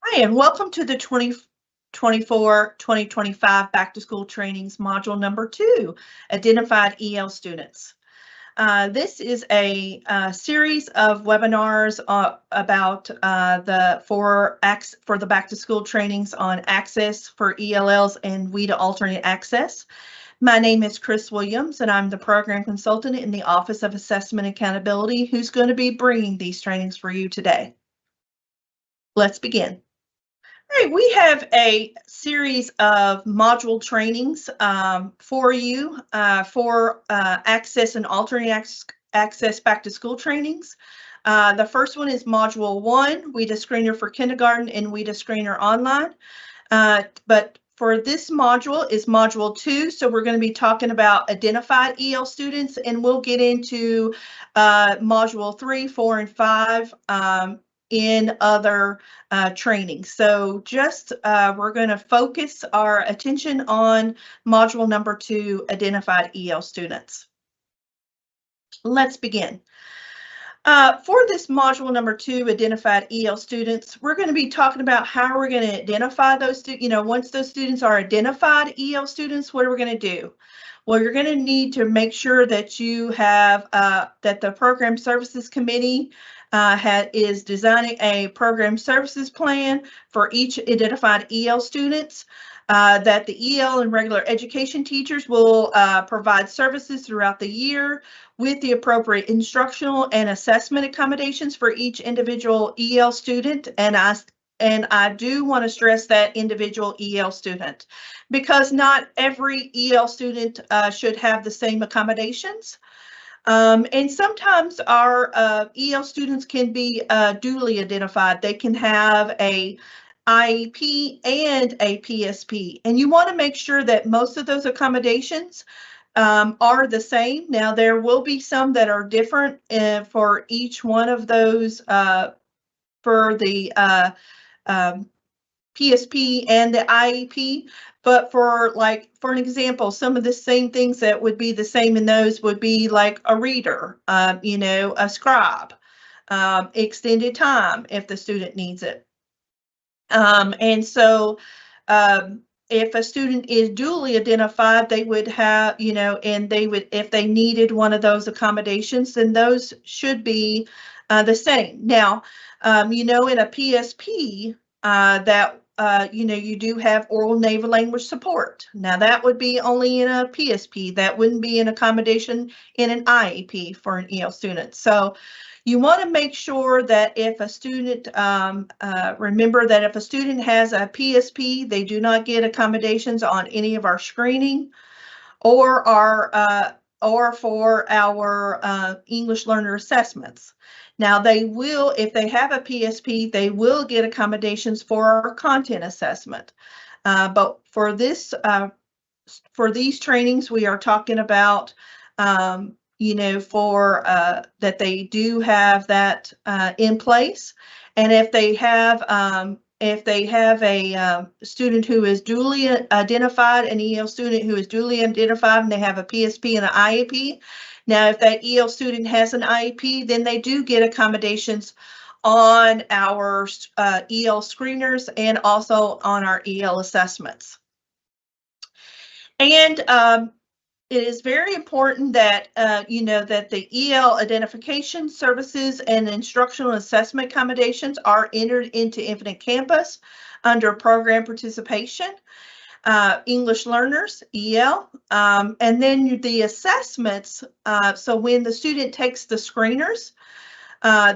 Hi, and welcome to the 2024-2025 Back to School Trainings Module number 2, Identified EL Students. This is a series of webinars about for the Back to School trainings on access for ELLs and WIDA alternate access. My name is Chris Williams, and I'm the program consultant in the Office of Assessment Accountability who's going to be bringing these trainings for you today. Let's begin. All right, we have a series of module trainings for you for access and alternate access back to school trainings. The first one is Module 1, WIDA Screener for Kindergarten and WIDA Screener Online. But for this module is Module 2, so we're going to be talking about identified EL students, and we'll get into Module 3, 4, and 5 in other trainings. So just we're going to focus our attention on module number 2, identified EL students. Let's begin. For this module number 2, identified EL students, we're going to be talking about how we're going to identify those students. Once those students are identified EL students, what are we going to do? Well, you're going to need to make sure that you have that the Program Services Committee is designing a program services plan for each identified EL students, that the EL and regular education teachers will provide services throughout the year with the appropriate instructional and assessment accommodations for each individual EL student. And I do want to stress that individual EL student, because not every EL student should have the same accommodations. And sometimes our EL students can be duly identified. They can have a IEP and a PSP, and you want to make sure that most of those accommodations are the same. Now, there will be some that are different for each one of those for the PSP and the IEP, but for an example, some of the same things that would be the same in those would be like a reader, a scribe, extended time if the student needs it. And so if a student is duly identified, they would have, and they would, if they needed one of those accommodations, then those should be the same. Now, in a PSP, that you do have oral native language support. Now that would be only in a PSP. That wouldn't be an accommodation in an IEP for an EL student. So you want to make sure that if a student, remember that if a student has a PSP, they do not get accommodations on any of our screening or for our English learner assessments. Now they will, if they have a PSP, they will get accommodations for our content assessment. But for this, for these trainings, we are talking about, for that they do have that in place. And if they have a student who is duly identified, an EL student who is duly identified, and they have a PSP and an IEP. Now, if that EL student has an IEP, then they do get accommodations on our EL screeners and also on our EL assessments. And it is very important that that the EL identification services and instructional assessment accommodations are entered into Infinite Campus under program participation. English learners, EL, and then the assessments. So when the student takes the screeners,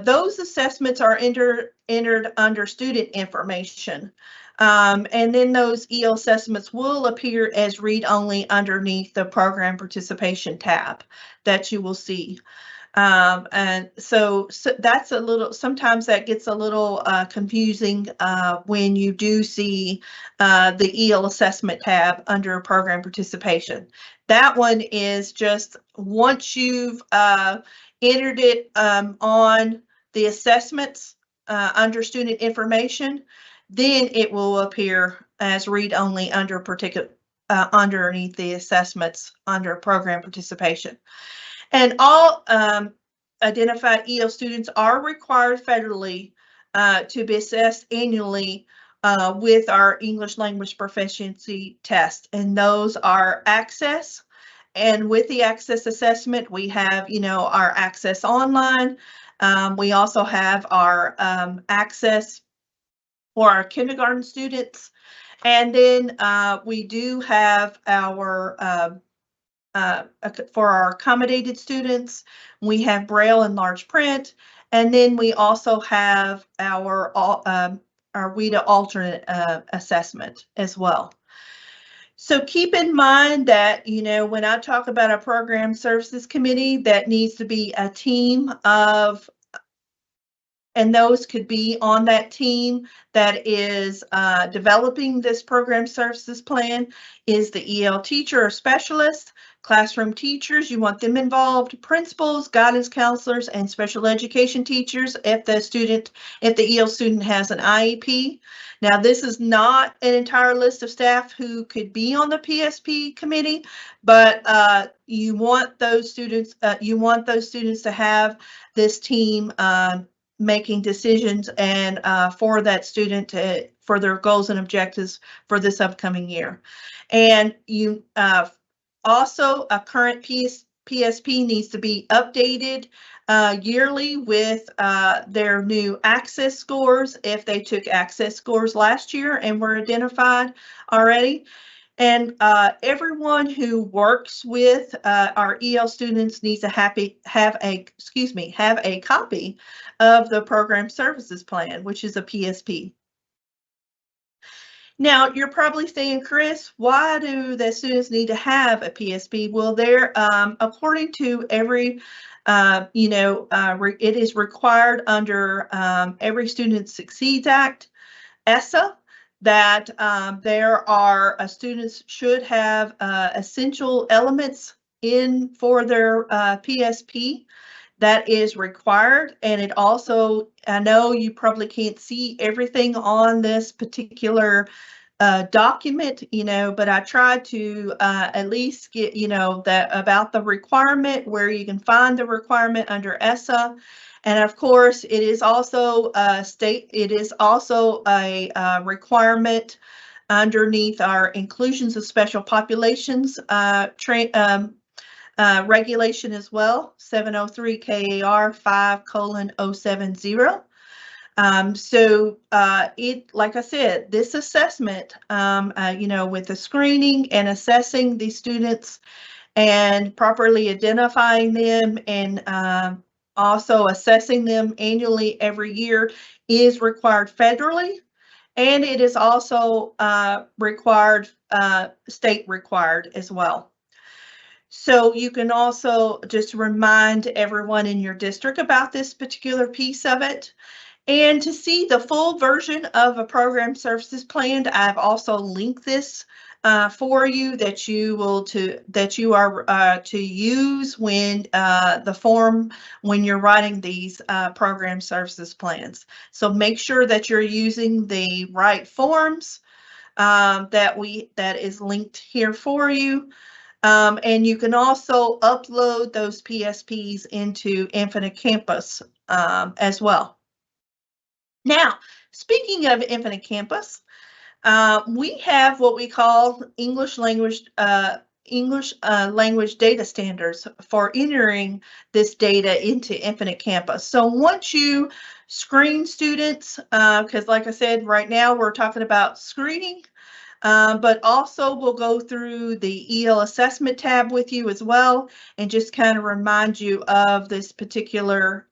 those assessments are entered under student information. And then those EL assessments will appear as read-only underneath the program participation tab that you will see. And so that's a little, sometimes that gets a little confusing when you do see the EL assessment tab under program participation. That one is just once you've entered it on the assessments under student information, then it will appear as read-only under underneath the assessments under program participation. And all identified EL students are required federally to be assessed annually with our English language proficiency test, and those are Access. And with the Access assessment, we have, our Access Online. We also have our Access for our kindergarten students. And then we do have our, for our accommodated students, we have Braille and large print. And then we also have our WIDA alternate assessment as well. So keep in mind that, when I talk about a program services committee, that needs to be a team of, and those could be on that team that is developing this program services plan, is the EL teacher or specialist, classroom teachers, you want them involved, principals, guidance counselors, and special education teachers if the EL student has an IEP. Now, this is not an entire list of staff who could be on the PSP committee, but you want those students to have this team making decisions and for that student for their goals and objectives for this upcoming year. And you also, a current PSP needs to be updated yearly with their new Access scores if they took Access scores last year and were identified already. And everyone who works with our EL students needs to have a copy of the program services plan, which is a PSP. Now, you're probably saying, Chris, why do the students need to have a PSP? Well, they're according to every, it is required under Every Student Succeeds Act, ESSA, that there are students should have essential elements in for their PSP. That is required, and it also, I know you probably can't see everything on this particular document, but I tried to at least get, that about the requirement, where you can find the requirement under ESSA. And of course, it is also a requirement underneath our Inclusions of Special Populations regulation as well, 703 KAR 5:070. So like I said, this assessment, with the screening and assessing the students and properly identifying them and also assessing them annually every year is required federally, and it is also required, state required as well. So you can also just remind everyone in your district about this particular piece of it. And to see the full version of a program services plan, I've also linked this for you that you are to use when when you're writing these program services plans. So make sure that you're using the right forms that is linked here for you. And you can also upload those PSPs into Infinite Campus as well. Now, speaking of Infinite Campus, we have what we call English language data standards for entering this data into Infinite Campus. So once you screen students, because like I said, right now we're talking about screening, but also we'll go through the EL assessment tab with you as well, and just kind of remind you of this particular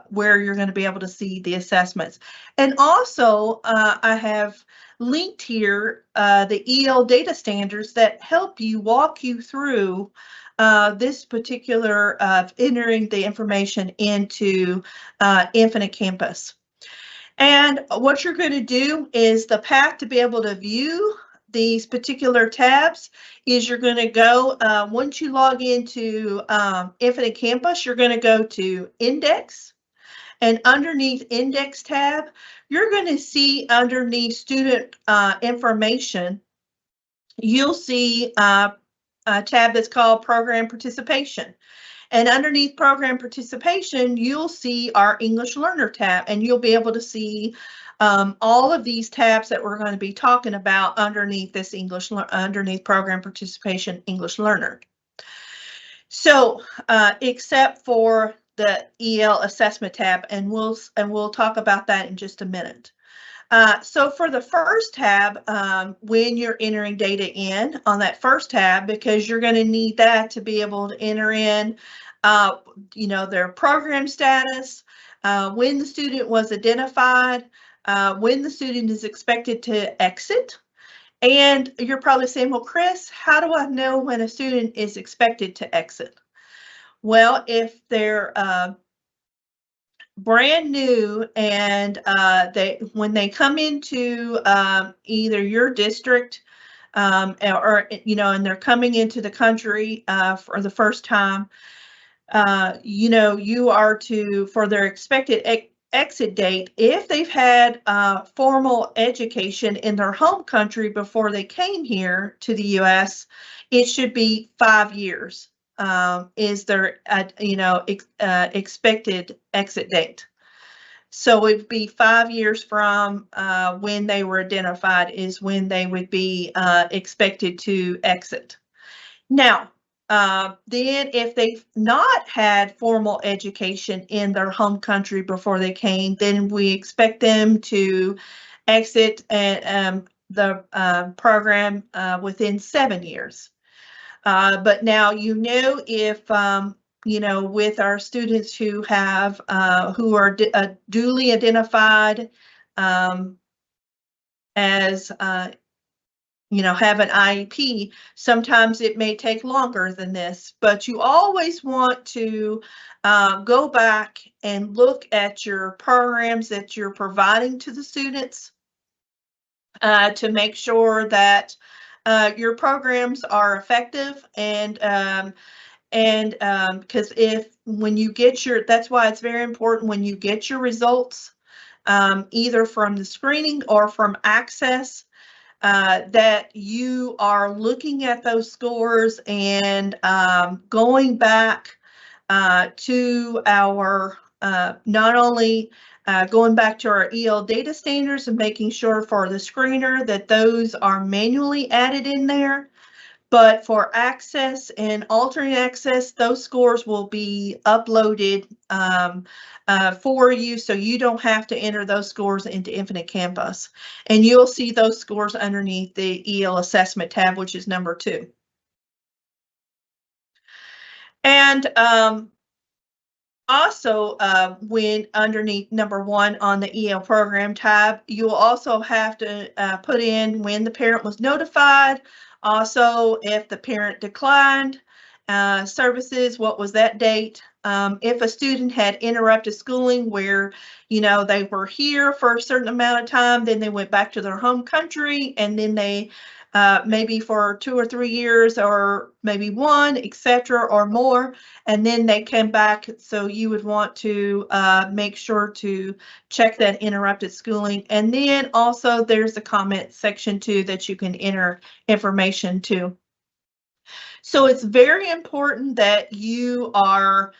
where you're going to be able to see the assessments. And also I have linked here the EL data standards that help you walk you through this particular entering the information into Infinite Campus. And what you're going to do is the path to be able to view these particular tabs is you're going to go, once you log into Infinite Campus, you're going to go to Index, and underneath Index tab, you're going to see underneath Student Information, you'll see a tab that's called Program Participation. And underneath program participation, you'll see our English Learner tab, and you'll be able to see all of these tabs that we're going to be talking about underneath this underneath program participation English Learner. So, except for the EL assessment tab, and we'll talk about that in just a minute. So for the first tab, when you're entering data in on that first tab, because you're going to need that to be able to enter in, their program status, when the student was identified, when the student is expected to exit. And you're probably saying, well, Chris, how do I know when a student is expected to exit? Well, if they're brand new and when they come into either your district or and they're coming into the country for the first time, you are to, for their expected exit date, if they've had formal education in their home country before they came here to the U.S., it should be 5 years. Is their expected exit date. So it'd be 5 years from when they were identified is when they would be expected to exit. Now, then if they've not had formal education in their home country before they came, then we expect them to exit the program within 7 years. But now, if, with our students who have, who are duly identified as, have an IEP, sometimes it may take longer than this, but you always want to go back and look at your programs that you're providing to the students to make sure that your programs are effective, and because when you get that's why it's very important when you get your results, either from the screening or from Access, that you are looking at those scores and going back to our, not only going back to our EL data standards and making sure for the screener that those are manually added in there, but for Access and alternate access, those scores will be uploaded for you, so you don't have to enter those scores into Infinite Campus. And you'll see those scores underneath the EL assessment tab, which is number 2. And also, when underneath number 1 on the EL program tab, you'll also have to put in when the parent was notified. Also, if the parent declined services, what was that date? If a student had interrupted schooling where, they were here for a certain amount of time, then they went back to their home country, and then they maybe for 2 or 3 years, or maybe 1, etc., or more, and then they came back. So you would want to make sure to check that interrupted schooling. And then also there's the comment section too that you can enter information to. So it's very important that you are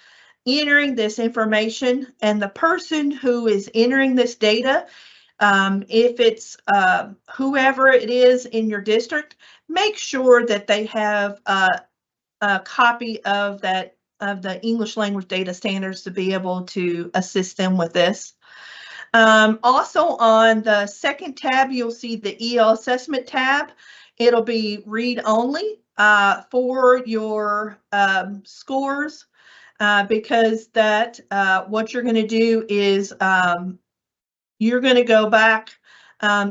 entering this information, and the person who is entering this data, if it's whoever it is in your district, make sure that they have a copy of that, of the English language data standards, to be able to assist them with this. Also on the second tab, you'll see the EL assessment tab. It'll be read only for your scores, because that what you're going to do is you're going to go back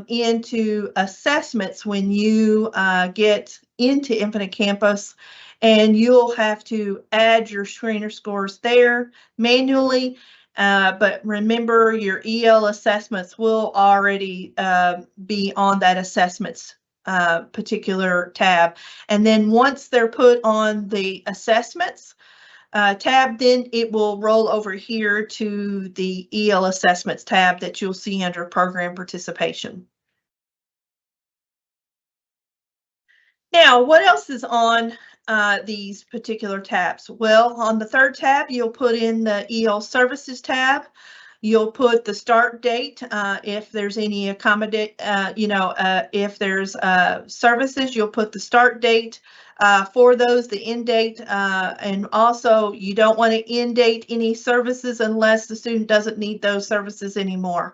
into assessments when you get into Infinite Campus, and you'll have to add your screener scores there manually. But remember, your EL assessments will already be on that assessments particular tab. And then once they're put on the assessments tab, then it will roll over here to the EL assessments tab that you'll see under program participation. Now, what else is on these particular tabs? Well, on the third tab, you'll put in the EL Services tab. You'll put the start date if there's any if there's services, you'll put the start date for those, the end date, and also you don't want to end date any services unless the student doesn't need those services anymore.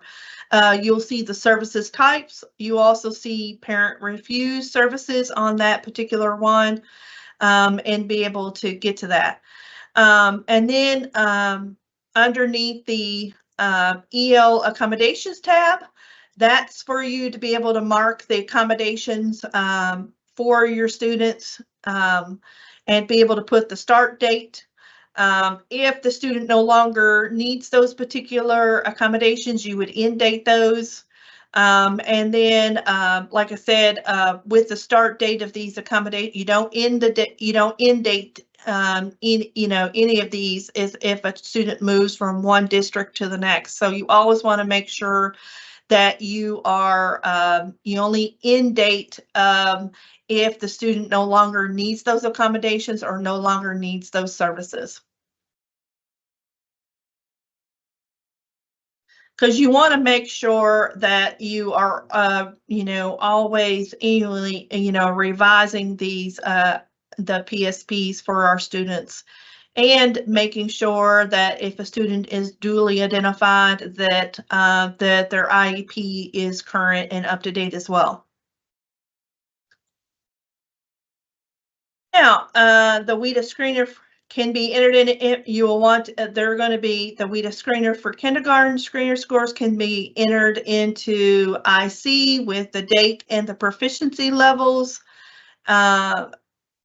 You'll see the services types. You also see parent refuse services on that particular one, and be able to get to that. And then underneath the EL accommodations tab, that's for you to be able to mark the accommodations for your students, and be able to put the start date. If the student no longer needs those particular accommodations, you would end date those. And then, like I said, with the start date of these you don't end date any of these is if a student moves from one district to the next. So you always want to make sure that you only end date if the student no longer needs those accommodations or no longer needs those services. Because you want to make sure that you are, always annually, revising these, the PSPs for our students, and making sure that if a student is duly identified, that that their IEP is current and up to date as well. Now, the WIDA screener can be entered in. You will want, they're going to be the WIDA screener for kindergarten. Screener scores can be entered into IC with the date and the proficiency levels.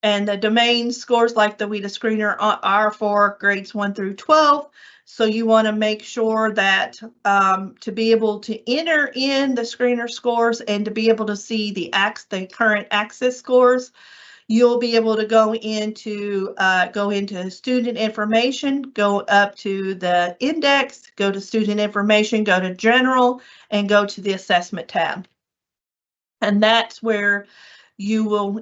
And the domain scores like the WIDA screener are for grades 1 through 12. So you want to make sure that to be able to enter in the screener scores and to be able to see the current access scores, you'll be able to go into student information, go up to the index, go to student information, go to general, and go to the assessment tab. And that's where you will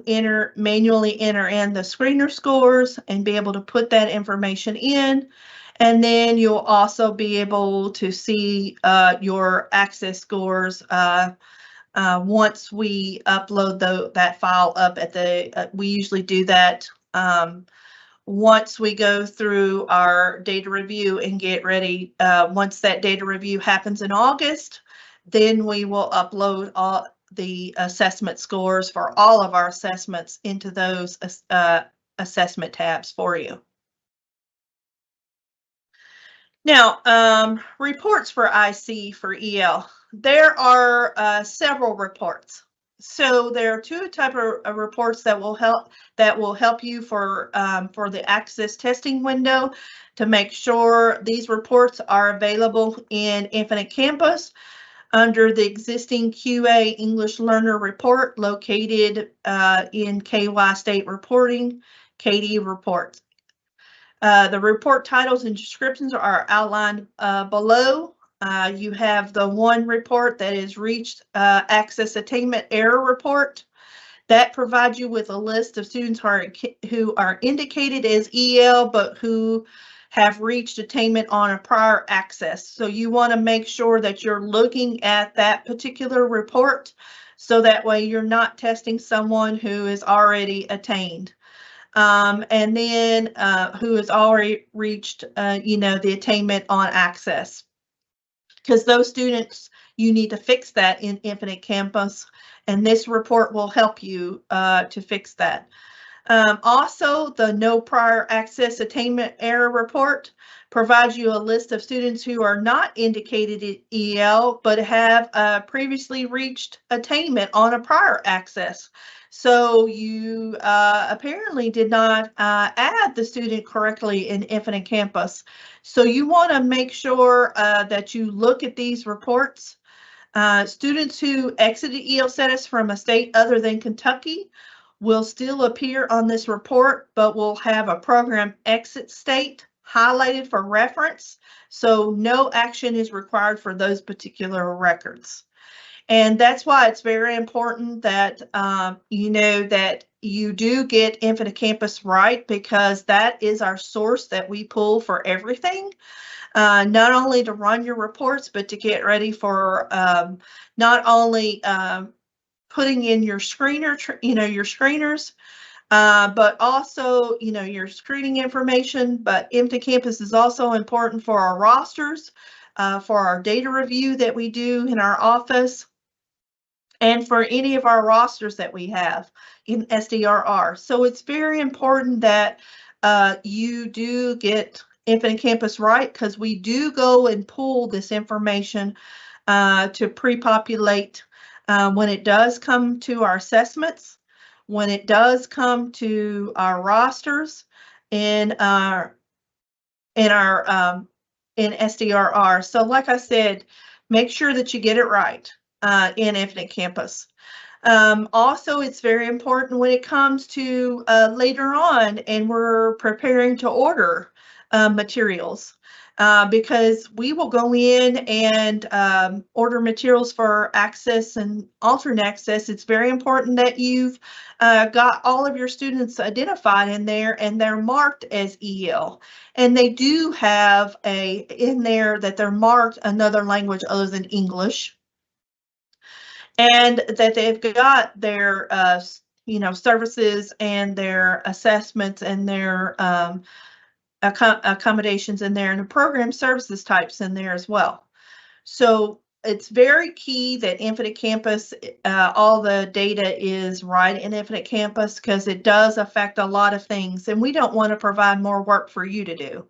manually enter in the screener scores and be able to put that information in. And then you'll also be able to see your access scores once we upload that file up at the, we usually do that once we go through our data review and get ready. Once that data review happens in August, then we will upload all the assessment scores for all of our assessments into those assessment tabs for you. Now, reports for IC for EL. There are several reports. So there are two types of reports that will help you for the access testing window to make sure these reports are available in Infinite Campus under the existing QA English Learner report located in KY State Reporting, KD Reports. The report titles and descriptions are outlined below. You have the one report that is reached access attainment error report. That provides you with a list of students who are indicated as EL, but who have reached attainment on a prior access. So you want to make sure that you're looking at that particular report, so that way you're not testing someone who is already attained. And then who has already reached, the attainment on access. Because those students, you need to fix that in Infinite Campus, and this report will help you to fix that. Also, the no prior access attainment error report provides you a list of students who are not indicated in EL, but have previously reached attainment on a prior access. So you apparently did not add the student correctly in Infinite Campus. So you want to make sure that you look at these reports. Students who exited EL status from a state other than Kentucky will still appear on this report, but will have a program exit state highlighted for reference. So no action is required for those particular records. And that's why it's very important that you know that you do get Infinite Campus right, because that is our source that we pull for everything. Not only to run your reports, but to get ready for not only putting in your screener, your screeners, but also, your screening information. But Infinite Campus is also important for our rosters, for our data review that we do in our office, and for any of our rosters that we have in SDRR. So it's very important that you do get Infinite Campus right, because we do go and pull this information to pre-populate when it does come to our assessments, when it does come to our rosters in in SDRR. So like I said, make sure that you get it right in Infinite Campus. Also, it's very important when it comes to later on and we're preparing to order materials, because we will go in and order materials for access and alternate access. It's very important that you've got all of your students identified in there and they're marked as EL. And they do have in there that they're marked another language other than English, and that they've got their services and their assessments and their accommodations in there, and the program services types in there as well. So it's very key that Infinite Campus, all the data is right in Infinite Campus, because it does affect a lot of things, and we don't want to provide more work for you to do.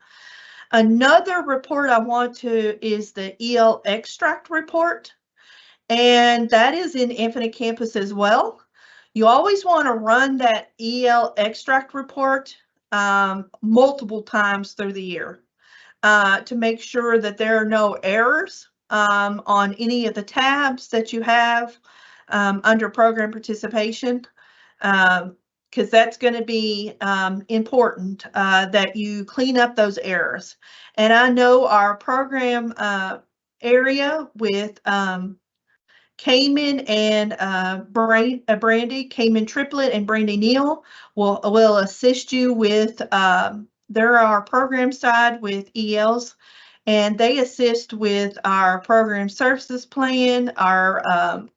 Another report I want to is the EL extract report, and that is in Infinite Campus as well. You always want to run that EL extract report multiple times through the year to make sure that there are no errors on any of the tabs that you have under program participation, because that's going to be important that you clean up those errors. And I know our program area with Cayman and Brandy, Cayman Triplet and Brandy Neal will assist you with, they're our program side with ELs, and they assist with our program services plan, our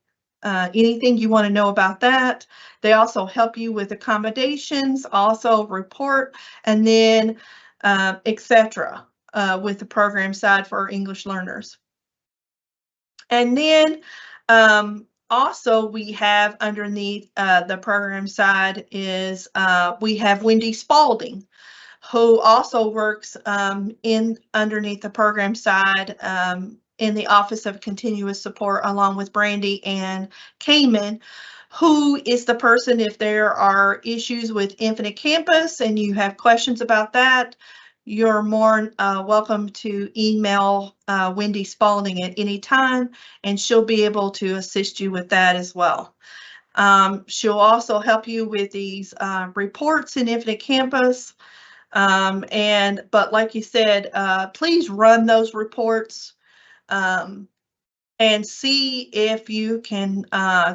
anything you want to know about that. They also help you with accommodations, also report, and then etc. With the program side for English learners. And then also we have underneath the program side is we have Wendy Spalding, who also works in underneath the program side in the Office of Continuous Support, along with Brandy and Cayman, who is the person, if there are issues with Infinite Campus and you have questions about that, you're more welcome to email Wendy Spalding at any time, and she'll be able to assist you with that as well. She'll also help you with these reports in Infinite Campus. But like you said, please run those reports and see if you can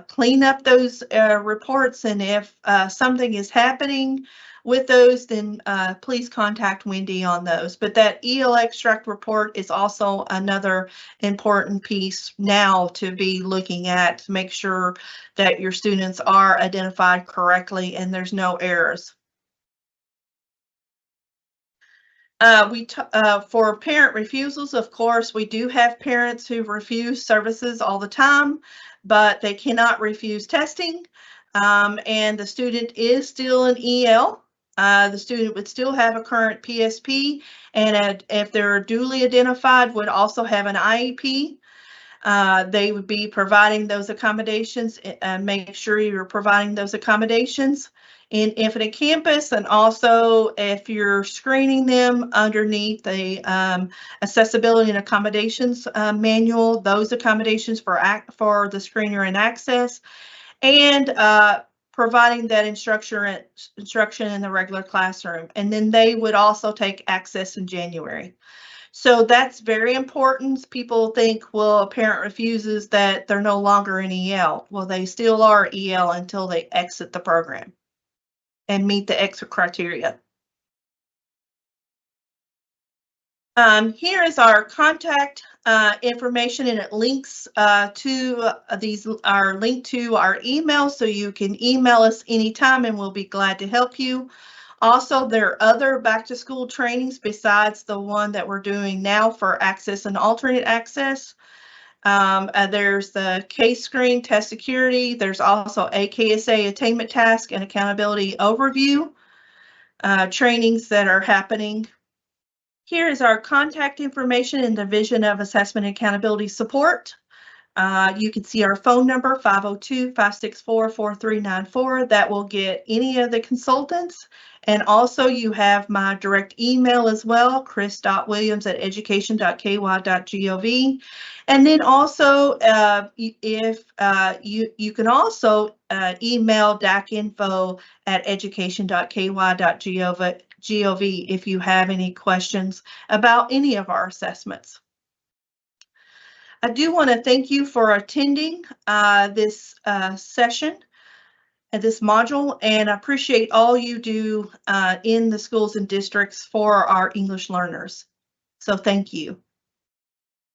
clean up those reports, and if something is happening with those, then please contact Wendy on those. But that EL extract report is also another important piece now to be looking at, to make sure that your students are identified correctly and there's no errors. For parent refusals, of course, we do have parents who refuse services all the time, but they cannot refuse testing. And the student is still an EL. The student would still have a current PSP, and if they're duly identified, would also have an IEP. They would be providing those accommodations, and make sure you're providing those accommodations in Infinite Campus. And also, if you're screening them underneath the accessibility and accommodations manual, those accommodations for the screener and access, and providing that instruction in the regular classroom. And then they would also take access in January. So that's very important. People think, well, a parent refuses that they're no longer in EL. Well, they still are EL until they exit the program and meet the exit criteria. Here is our contact information, and it links to our link to our email, so you can email us anytime and we'll be glad to help you. Also, there are other back to school trainings besides the one that we're doing now for access and alternate access. There's the case screen, test security. There's also a KSA attainment task and accountability overview trainings that are happening. Here is our contact information in the Division of Assessment and Accountability Support. You can see our phone number, 502-564-4394. That will get any of the consultants. And also you have my direct email as well, chris.williams@education.ky.gov. And then also, if you can also email dacinfo@education.ky.gov if you have any questions about any of our assessments. I do want to thank you for attending this session and this module, and I appreciate all you do in the schools and districts for our English learners. So thank you.